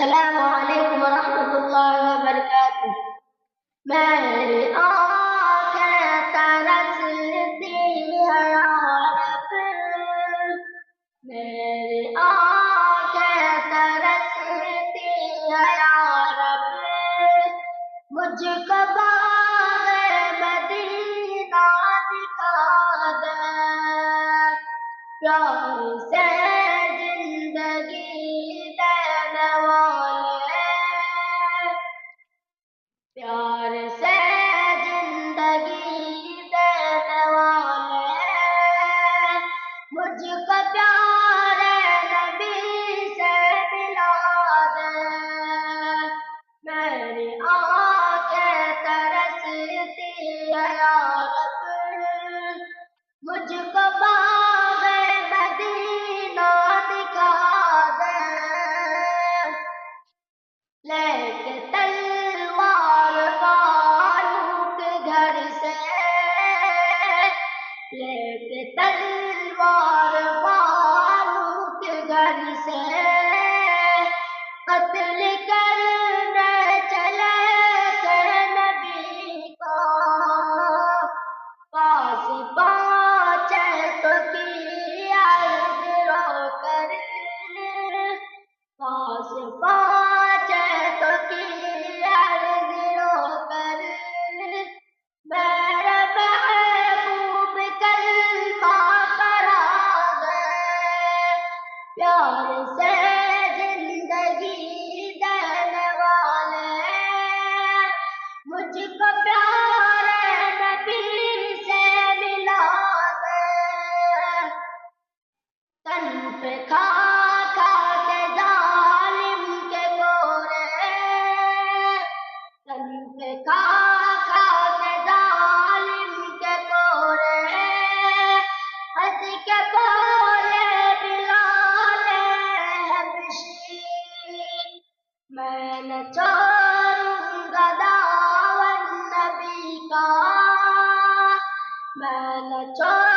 السلام علیکم ورحمۃ اللہ وبرکاتہ۔ میری آنکھیں ترستی ہیں یا رب، میری آنکھیں ترستی ہیں یا رب، مجھ کو باغ مدینہ دکھا دے، پیار سے زندگی دینے والے، پیار سے زندگی دینے والے، مجھ کو پیارے نبی سے ملا دے، میری آنکھیں ترستی ہیں یا رب، مجھ کو باغ مدینہ دکھا دے، لے کے تلوار فاروق گھر سے، لے کے تلوار فاروق گھر سے، قتل کرنے چلے تھے نبی کو، پاس پہنچے تو کی عرض رو کر، پاس پہنچے تو کی عرض رو کر، میرے محبوب کلمہ پڑھا دے، پیار سے زندگی دینے والے، مجھ کو پیارے نبی سے ملا دے، تن پہ کھا کھا کے ظالم کے گورے، تن پہ کھا کھا کے ظالم کے گورے، ہنس کے بولے بلال حبشی، میں نہ چھوڑوں گا دامن نبی کا، میں نہ چھوڑوں